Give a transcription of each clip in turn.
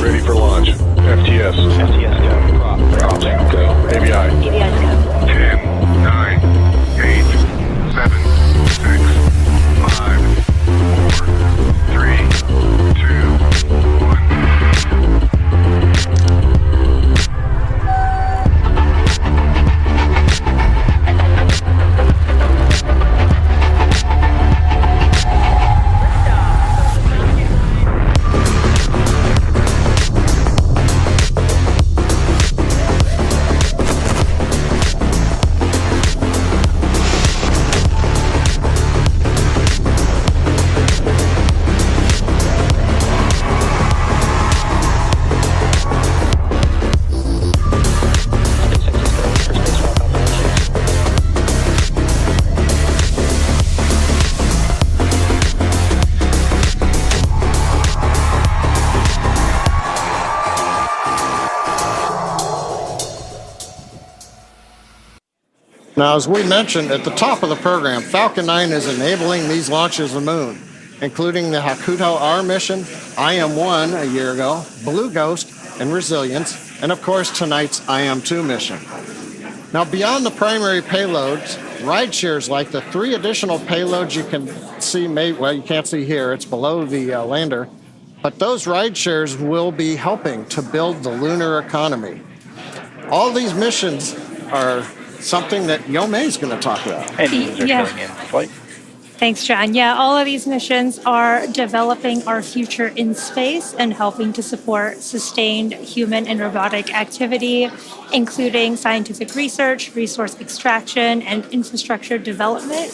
Ready for launch. FTS. FTS go. Prop. Go. AVI. AVI's go. 10, 9, 8, 7, 6, 5, 4, 3, 2, 1. Now, as we mentioned at the top of the program, Falcon 9 is enabling these launches of the moon, including the Hakuto R mission, IM-1 a year ago, Blue Ghost, and Resilience, and of course tonight's IM-2 mission. Now, beyond the primary payloads, ride shares like the 3 additional payloads you can see, well, you can't see here, it's below the lander, but those ride shares will be helping to build the lunar economy. All these missions are something that Yomei is going to talk about. And these are going in flight. Thanks, John. Yeah, all of these missions are developing our future in space and helping to support sustained human and robotic activity, including scientific research, resource extraction, and infrastructure development.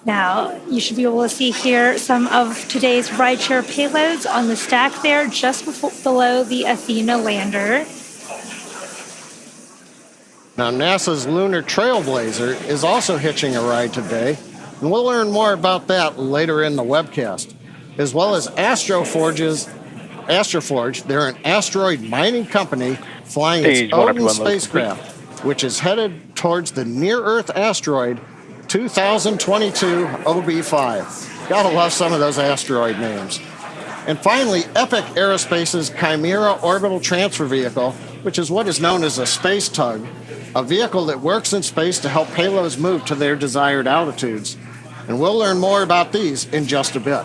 Now, you should be able to see here some of today's rideshare payloads on the stack there, just below the Athena lander. Now, NASA's Lunar Trailblazer is also hitching a ride today, and we'll learn more about that later in the webcast, as well as Astroforge. They're an asteroid mining company flying its Odin spacecraft, which is headed towards the near-Earth asteroid 2022 OB5. Gotta love some of those asteroid names. And finally, Epic Aerospace's Chimera Orbital Transfer Vehicle, which is what is known as a space tug, a vehicle that works in space to help payloads move to their desired altitudes. And we'll learn more about these in just a bit.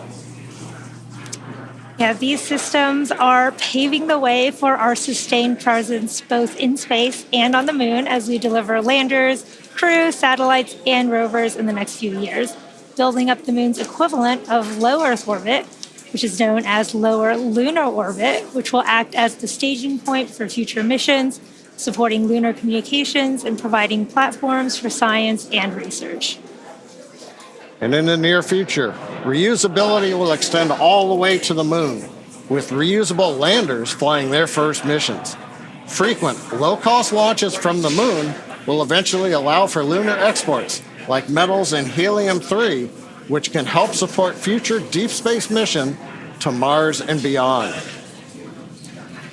Yeah, these systems are paving the way for our sustained presence both in space and on the moon as we deliver landers, crew, satellites, and rovers in the next few years, building up the moon's equivalent of low Earth orbit, which is known as lower lunar orbit, which will act as the staging point for future missions, supporting lunar communications and providing platforms for science and research. And in the near future, reusability will extend all the way to the moon, with reusable landers flying their first missions. Frequent, low-cost launches from the moon will eventually allow for lunar exports, like metals and helium-3, which can help support future deep space mission to Mars and beyond.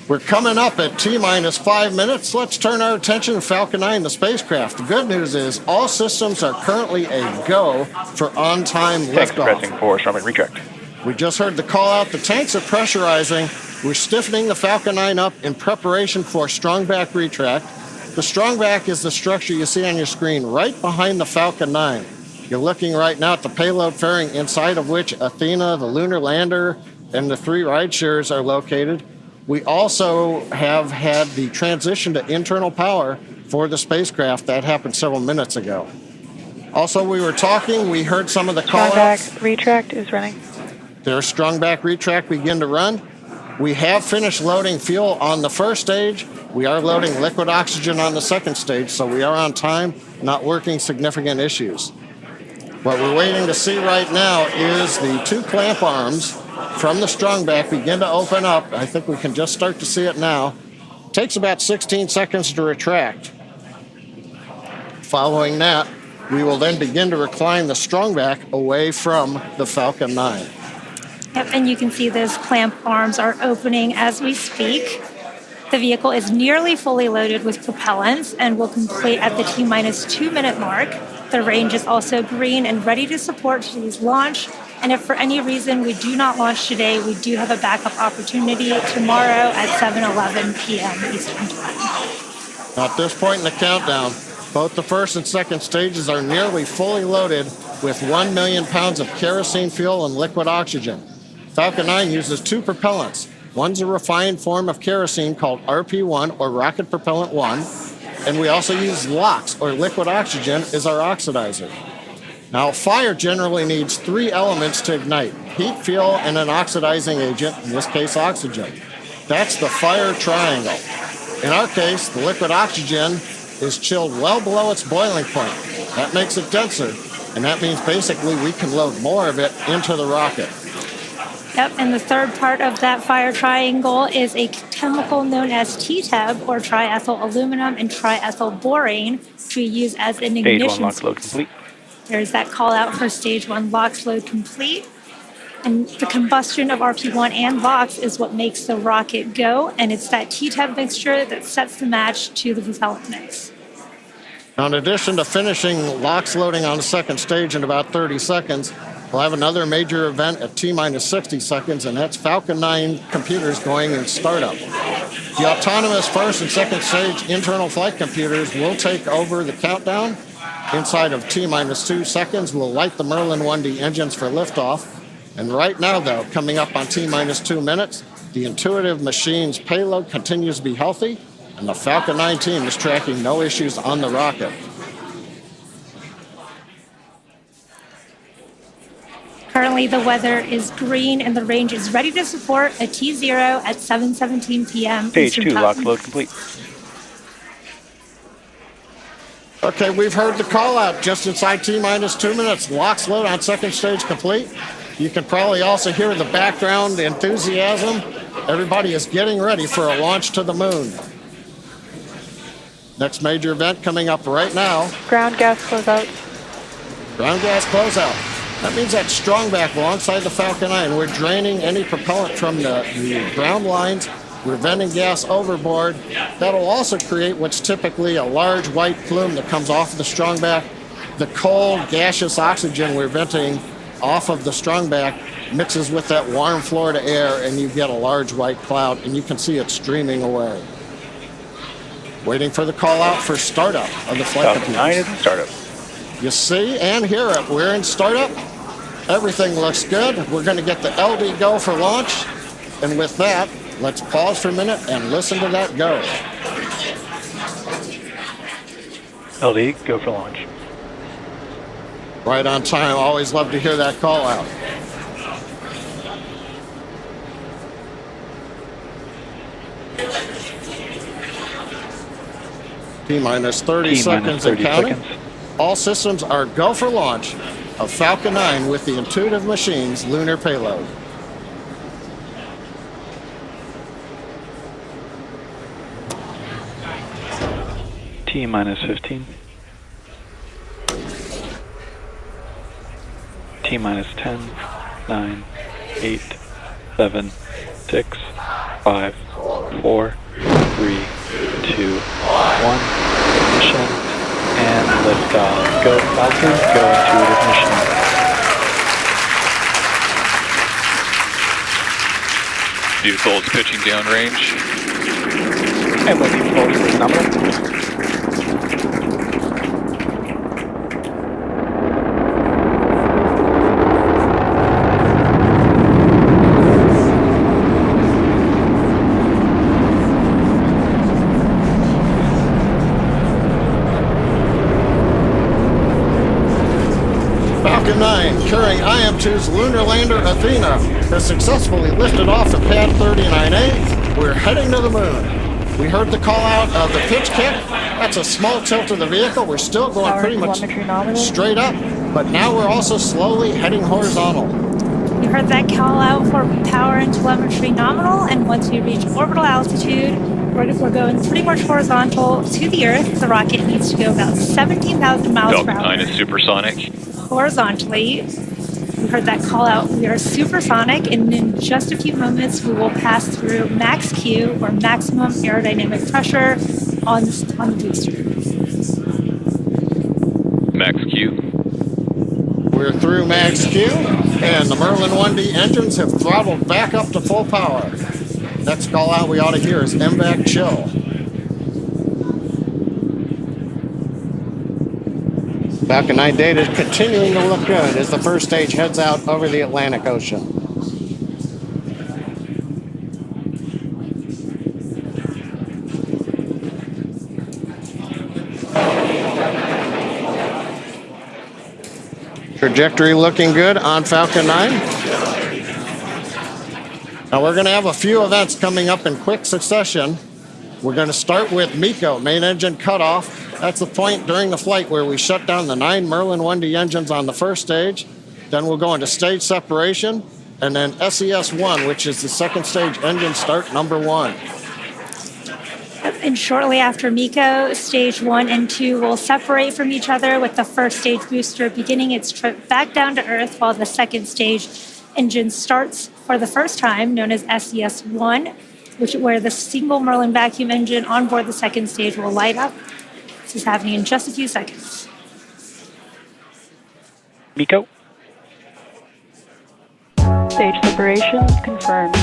We're coming up at T-minus 5 minutes. Let's turn our attention to Falcon 9, the spacecraft. The good news is all systems are currently a go for on-time liftoff. Pressing for Starlink retract. We just heard the call out. The tanks are pressurizing. We're stiffening the Falcon 9 up in preparation for strong-back retract. The strong-back is the structure you see on your screen right behind the Falcon 9. You're looking right now at the payload fairing, inside of which Athena, the lunar lander, and the 3 rideshares are located. We also have had the transition to internal power for the spacecraft. That happened several minutes ago. Also, we heard some of the call-outs. Strong-back retract is running. Their strong-back retract begin to run. We have finished loading fuel on the first stage. We are loading liquid oxygen on the second stage, so we are on time, not working significant issues. What we're waiting to see right now is the 2 clamp arms from the strongback begin to open up. I think we can just start to see it now. It takes about 16 seconds to retract. Following that, we will then begin to recline the strongback away from the Falcon 9. Yep, and you can see those clamp arms are opening as we speak. The vehicle is nearly fully loaded with propellants and will complete at the T-minus 2 minute mark. The range is also green and ready to support today's launch And if for any reason we do not launch today, we do have a backup opportunity tomorrow at 7:11 p.m. Eastern Time. At this point in the countdown, both the first and second stages are nearly fully loaded with 1 million pounds of kerosene fuel and liquid oxygen. Falcon 9 uses two propellants. One's a refined form of kerosene called RP-1 or Rocket Propellant 1, and we also use LOX or liquid oxygen as our oxidizer. Now, fire generally needs three elements to ignite: heat, fuel, and an oxidizing agent, in this case oxygen. That's the fire triangle. In our case, the liquid oxygen is chilled well below its boiling point. That makes it denser, and that means basically we can load more of it into the rocket. Yep, and the third part of that fire triangle is a chemical known as TTEB, or triethyl aluminum and triethyl borane, which we use as an Stage ignition. 1 LOX load complete. There's that call out for stage 1 LOX load complete. And the combustion of RP-1 and LOX is what makes the rocket go, and it's that TTEB mixture that sets the match to the propellant mix. Now, in addition to finishing LOX loading on the second stage in about 30 seconds, we'll have another major event at T-minus 60 seconds, and that's Falcon 9 computers going in startup. The autonomous first and second stage internal flight computers will take over the countdown. Inside of T-minus 2 seconds, we'll light the Merlin 1D engines for liftoff. And right now, though, coming up on T-minus 2 minutes, the Intuitive Machines payload continues to be healthy, and the Falcon 9 team is tracking no issues on the rocket. Currently, the weather is green and the range is ready to support a T0 at 7:17 p.m. Stage Eastern 2 Time. LOX load complete. Okay, we've heard the call out just inside T-minus 2 minutes. LOX load on second stage complete. You can probably also hear the background enthusiasm. Everybody is getting ready for a launch to the moon. Next major event coming up right now. Ground gas closeout. Ground gas closeout. That means that strong back alongside the Falcon 9. We're draining any propellant from the ground lines. We're venting gas overboard. That'll also create what's typically a large white plume that comes off of the strong back. The cold gaseous oxygen we're venting off of the strong back mixes with that warm Florida air, and you get a large white cloud, and you can see it streaming away. Waiting for the call out for startup of the flight Falcon 9 computers. is in startup. You see and hear it. We're in startup. Everything looks good. We're going to get the LD go for launch. And with that, let's pause for a minute and listen to that go. LD, go for launch. Right on time. Always love to hear that call out. T-minus 30 seconds and 30 counting. seconds. All systems are go for launch of Falcon 9 with the Intuitive Machines lunar payload. T-minus 15. T-minus 10, 9, 8, 7, 6, 5, 4, 3, 2, 1. Ignition and liftoff. Go Falcon, go Intuitive Machine. Beautiful, it's pitching downrange. And looking forward to the nominal. Falcon 9, carrying IM-2's lunar lander Athena, has successfully lifted off at pad 39A. We're heading to the moon. We heard the call out of the pitch kick. That's a small tilt of the vehicle. We're still going Power pretty much telemetry nominal. straight up, but now we're also slowly heading horizontal. You heard that call out for power and telemetry nominal, and once we reach orbital altitude, we're going pretty much horizontal to the Earth. The rocket needs to go about 17,000 miles per Falcon hour 9 is supersonic. horizontally. You heard that call out. We are supersonic, and in just a few moments, we will pass through max Q, or maximum aerodynamic pressure, on the booster. Max Q. We're through max Q, and the Merlin 1D engines have throttled back up to full power. Next call out we ought to hear is MVAC chill. Falcon 9 data is continuing to look good as the first stage heads out over the Atlantic Ocean. Trajectory looking good on Falcon 9. Now we're going to have a few events coming up in quick succession. We're going to start with MECO, main engine cutoff. That's the point during the flight where we shut down the 9 Merlin 1D engines on the first stage. Then we'll go into stage separation, and then SES-1, which is the second stage engine start number 1. And shortly after MECO, stage 1 and 2 will separate from each other, with the first stage booster beginning its trip back down to Earth, while the second stage engine starts for the first time, known as SES-1, where the single Merlin vacuum engine on board the second stage will light up. This is happening in just a few seconds. MECO. Stage separation confirmed.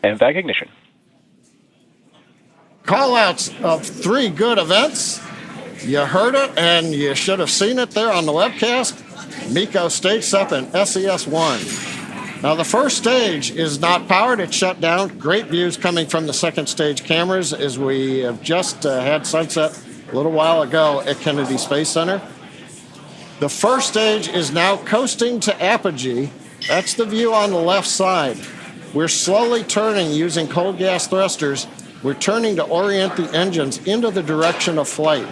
And vac ignition. Call-outs of 3 good events. You heard it, and you should have seen it there on the webcast. MECO Stage 7, SES-1. Now, the first stage is not powered. It's shut down. Great views coming from the second stage cameras as we have just had sunset a little while ago at Kennedy Space Center. The first stage is now coasting to apogee. That's the view on the left side. We're slowly turning using cold gas thrusters. We're turning to orient the engines into the direction of flight.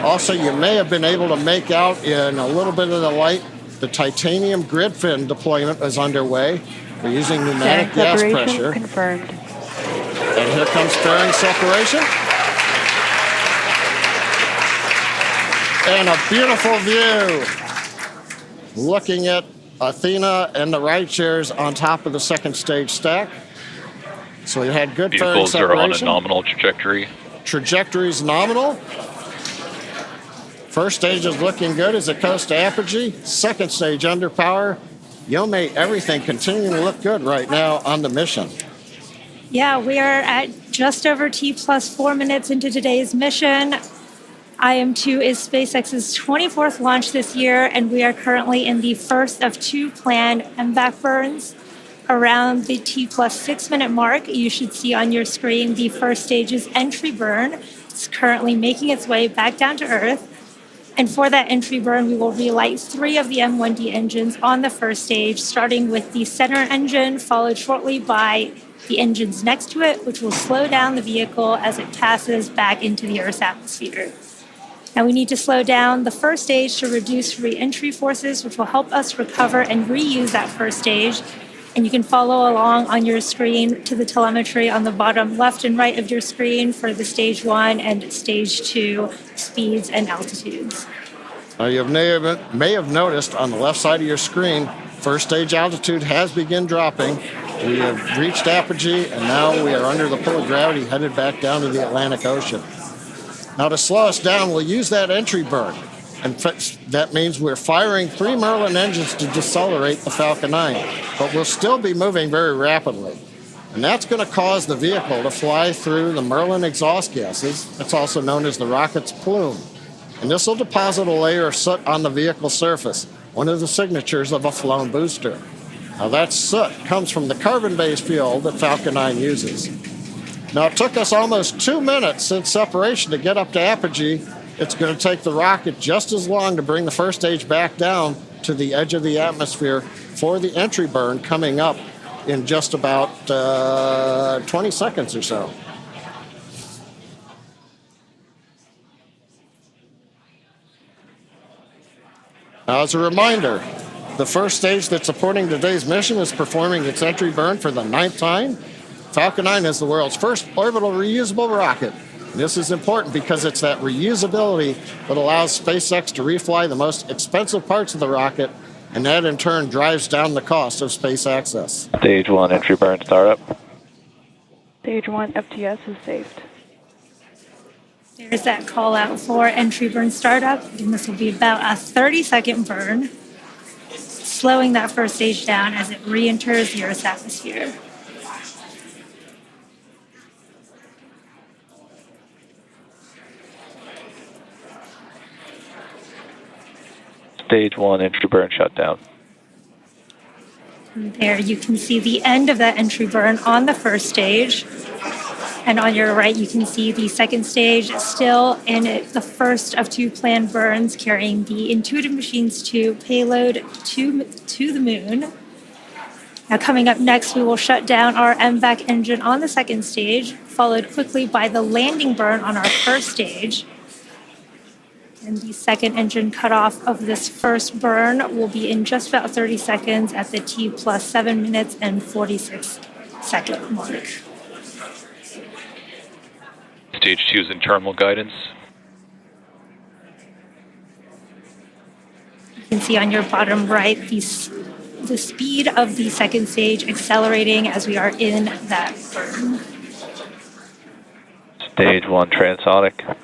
Also, you may have been able to make out in a little bit of the light, the titanium grid fin deployment is underway. We're using pneumatic gas pressure. Confirmed. And here comes fairing separation. And a beautiful view. Looking at Athena and the ride shares on top of the second stage stack. So we had good fairing Vehicles are on a separation. nominal trajectory. Trajectory's nominal. First stage is looking good as it coasts to apogee. Second stage under power. Yomei, everything continuing to look good right now on the mission. Yeah, we are at just over T plus 4 minutes into today's mission. IM-2 is SpaceX's 24th launch this year, and we are currently in the first of 2 planned MVAC burns. Around the T plus 6 minute mark, you should see on your screen the first stage's entry burn. It's currently making its way back down to Earth. And for that entry burn, we will relight 3 of the M1D engines on the first stage, starting with the center engine, followed shortly by the engines next to it, which will slow down the vehicle as it passes back into the Earth's atmosphere. Now we need to slow down the first stage to reduce re-entry forces, which will help us recover and reuse that first stage. And you can follow along on your screen to the telemetry on the bottom left and right of your screen for the stage 1 and stage 2 speeds and altitudes. You may have noticed on the left side of your screen, first stage altitude has begun dropping. We have reached apogee, and now we are under the pull of gravity, headed back down to the Atlantic Ocean. Now, to slow us down, we'll use that entry burn. And that means we're firing 3 Merlin engines to decelerate the Falcon 9, but we'll still be moving very rapidly. And that's going to cause the vehicle to fly through the Merlin exhaust gases. That's also known as the rocket's plume. And this will deposit a layer of soot on the vehicle surface, one of the signatures of a flown booster. Now, that soot comes from the carbon-based fuel that Falcon 9 uses. Now, it took us almost 2 minutes since separation to get up to apogee. It's going to take the rocket just as long to bring the first stage back down to the edge of the atmosphere for the entry burn coming up in just about 20 seconds or so. Now, as a reminder, the first stage that's supporting today's mission is performing its entry burn for the 9th time. Falcon 9 is the world's first orbital reusable rocket. This is important because it's that reusability that allows SpaceX to refly the most expensive parts of the rocket and that in turn drives down the cost of space access. Stage 1 entry burn startup. Stage 1 FTS is saved. There's that call out for entry burn startup, and this will be about a 30-second burn, slowing that first stage down as it re-enters the Earth's atmosphere. Stage 1 entry burn shutdown. And there you can see the end of that entry burn on the first stage. And on your right, you can see the second stage still in the first of 2 planned burns carrying the Intuitive Machines 2 payload to the moon. Now, coming up next, we will shut down our MVAC engine on the second stage, followed quickly by the landing burn on our first stage. And the second engine cutoff of this first burn will be in just about 30 seconds at the T plus 7 minutes and 46 second mark. Stage 2 is in terminal guidance. You can see on your bottom right the speed of the second stage accelerating as we are in that burn. Stage 1 transonic.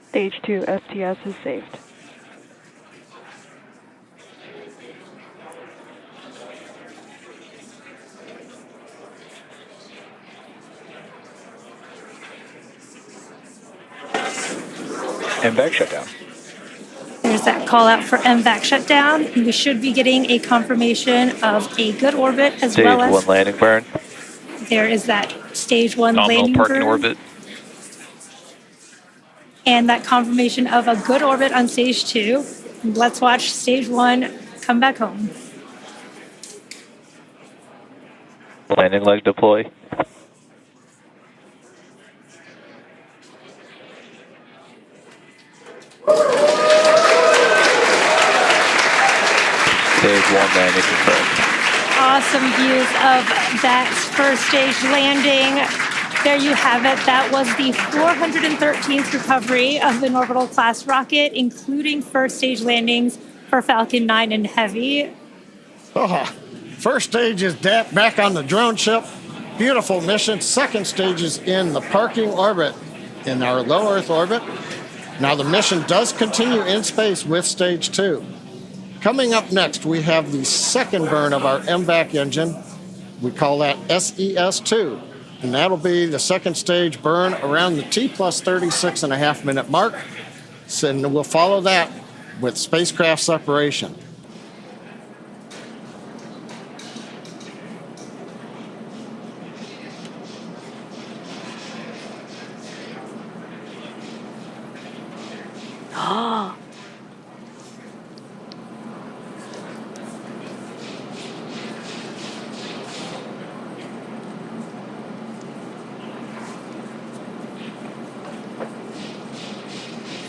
Stage 2 STS is saved. MVAC shutdown. There's that call out for MVAC shutdown. And we should be getting a confirmation of a good orbit as Stage well as 1 landing burn. there is that stage 1 Nominal landing parking burn. orbit. And that confirmation of a good orbit on stage 2. Let's watch stage 1 come back home. Landing leg deploy. Stage 1 landing confirmed. Awesome views of that first stage landing. There you have it. That was the 413th recovery of an orbital class rocket, including first stage landings for Falcon 9 and Heavy. Oh, first stage is back on the drone ship. Beautiful mission. Second stage is in the parking orbit in our low Earth orbit. Now the mission does continue in space with stage 2. Coming up next, we have the second burn of our MVAC engine. We call that SES2. And that'll be the second stage burn around the T plus 36.5 minute mark. So, and we'll follow that with spacecraft separation.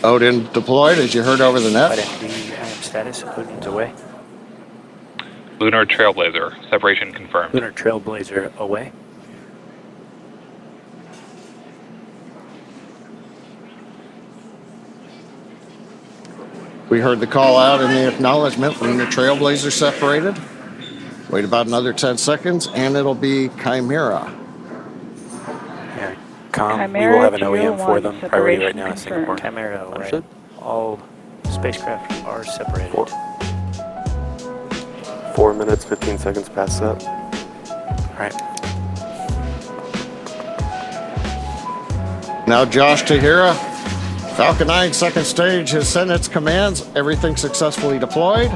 Odin deployed, as you heard over the net. Status, Odin's away. Lunar Trailblazer, separation confirmed. Lunar Trailblazer away. We heard the call out in the acknowledgement. Lunar Trailblazer separated. Wait about another 10 seconds, and it'll be Chimera. Yeah, we Chimera will have an to OEM for them. separation Priority right now in confirmed. Singapore. Chimera away. Understood. All spacecraft are separated. 4 minutes, 15 seconds past that. All right. Now Josh Tahira, Falcon 9 second stage has sent its commands. Everything successfully deployed.